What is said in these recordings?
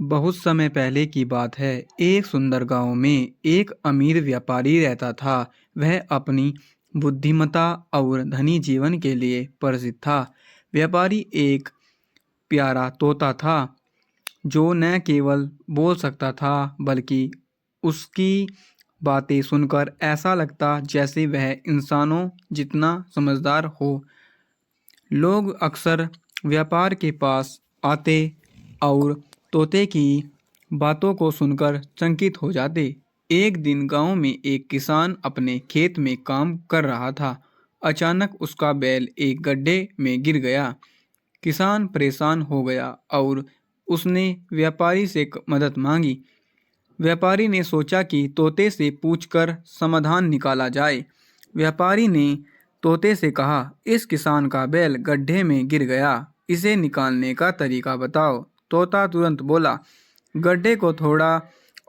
बहुत समय पहले की बात है। एक सुंदर गांव में एक अमीर व्यापारी रहता था। वह अपनी बुद्धिमत्ता और धनी जीवन के लिए प्रसिद्ध था। व्यापारी एक प्यारा तोता था जो न केवल बोल सकता था बल्कि उसकी बातें सुनकर ऐसा लगता जैसे वह इंसानों जितना समझदार हो। लोग अक्सर व्यापार के पास आते और तोते की बातों को सुनकर चकित हो जाते। एक दिन गांव में एक किसान अपने खेत में काम कर रहा था। अचानक उसका बैल एक गड्ढे में गिर गया। किसान परेशान हो गया और उसने व्यापारी से मदद मांगी। व्यापारी ने सोचा कि तोते से पूछकर समाधान निकाला जाए। व्यापारी ने तोते से कहा, इस किसान का बैल गड्ढे में गिर गया, इसे निकालने का तरीका बताओ। तोता तुरंत बोला, गड्ढे को थोड़ा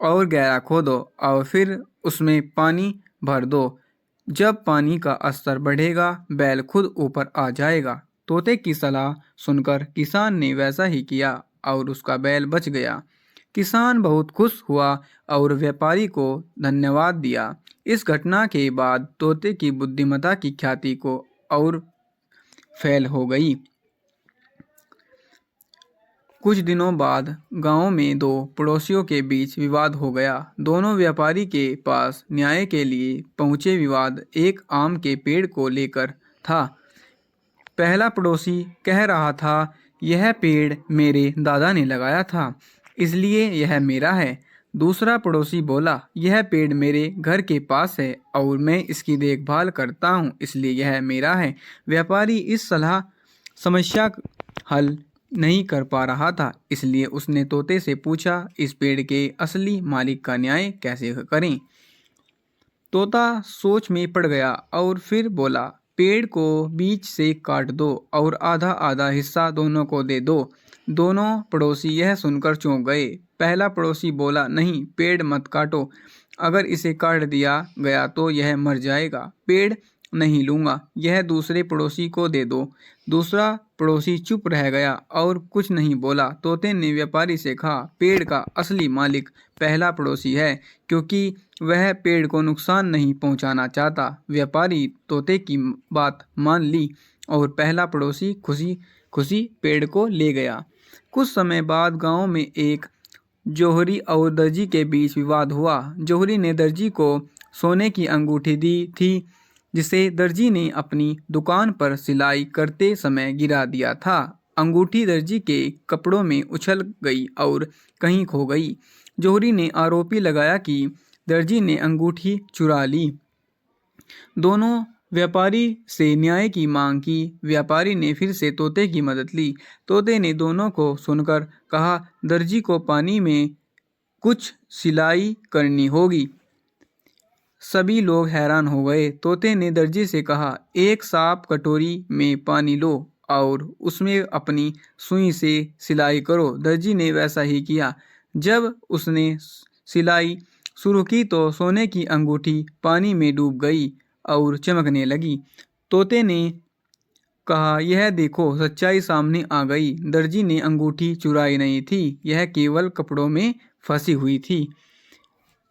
और गहरा खोदो और फिर उसमें पानी भर दो। जब पानी का स्तर बढ़ेगा बैल खुद ऊपर आ जाएगा। तोते की सलाह सुनकर किसान ने वैसा ही किया और उसका बैल बच गया। किसान बहुत खुश हुआ और व्यापारी को धन्यवाद दिया। इस घटना के बाद तोते की बुद्धिमत्ता की ख्याति को और फैल हो गई। कुछ दिनों बाद गांव में दो पड़ोसियों के बीच विवाद हो गया। दोनों व्यापारी के पास न्याय के लिए पहुंचे। विवाद एक आम के पेड़ को लेकर था। पहला पड़ोसी कह रहा था, यह पेड़ मेरे दादा ने लगाया था, इसलिए यह मेरा है। दूसरा पड़ोसी बोला, यह पेड़ मेरे घर के पास है और मैं इसकी देखभाल करता हूँ, इसलिए यह मेरा है। व्यापारी इस सलाह समस्या हल नहीं कर पा रहा था, इसलिए उसने तोते से पूछा, इस पेड़ के असली मालिक का न्याय कैसे करें। तोता सोच में पड़ गया और फिर बोला, पेड़ को बीच से काट दो और आधा आधा हिस्सा दोनों को दे दो। दोनों पड़ोसी यह सुनकर चौंक गए। पहला पड़ोसी बोला, नहीं, पेड़ मत काटो, अगर इसे काट दिया गया तो यह मर जाएगा। पेड़ नहीं लूँगा, यह दूसरे पड़ोसी को दे दो। दूसरा पड़ोसी चुप रह गया और कुछ नहीं बोला। तोते ने व्यापारी से कहा, पेड़ का असली मालिक पहला पड़ोसी है, क्योंकि वह पेड़ को नुकसान नहीं पहुंचाना चाहता। व्यापारी तोते की बात मान ली और पहला पड़ोसी खुशी खुशी पेड़ को ले गया। कुछ समय बाद गांव में एक जौहरी और दर्जी के बीच विवाद हुआ। जौहरी ने दर्जी को सोने की अंगूठी दी थी, जिसे दर्जी ने अपनी दुकान पर सिलाई करते समय गिरा दिया था। अंगूठी दर्जी के कपड़ों में उछल गई और कहीं खो गई। जौहरी ने आरोप लगाया कि दर्जी ने अंगूठी चुरा ली। दोनों व्यापारी से न्याय की मांग की। व्यापारी ने फिर से तोते की मदद ली। तोते ने दोनों को सुनकर कहा, दर्जी को पानी में कुछ सिलाई करनी होगी। सभी लोग हैरान हो गए। तोते ने दर्जी से कहा, एक साफ कटोरी में पानी लो और उसमें अपनी सुई से सिलाई करो। दर्जी ने वैसा ही किया। जब उसने सिलाई शुरू की तो सोने की अंगूठी पानी में डूब गई और चमकने लगी। तोते ने कहा, यह देखो, सच्चाई सामने आ गई। दर्जी ने अंगूठी चुराई नहीं थी, यह केवल कपड़ों में फंसी हुई थी।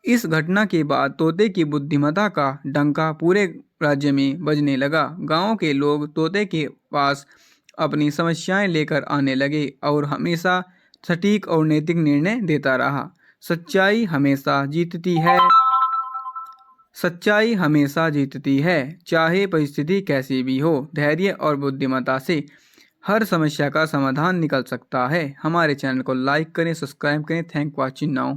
इस घटना के बाद तोते की बुद्धिमत्ता का डंका पूरे राज्य में बजने लगा। गांव के लोग तोते के पास अपनी समस्याएं लेकर आने लगे और हमेशा सटीक और नैतिक निर्णय देता रहा। सच्चाई हमेशा जीतती है। सच्चाई हमेशा जीतती है, चाहे परिस्थिति कैसी भी हो। धैर्य और बुद्धिमत्ता से हर समस्या का समाधान निकल सकता है। हमारे चैनल को लाइक करें, सब्सक्राइब करें। Thank watching now.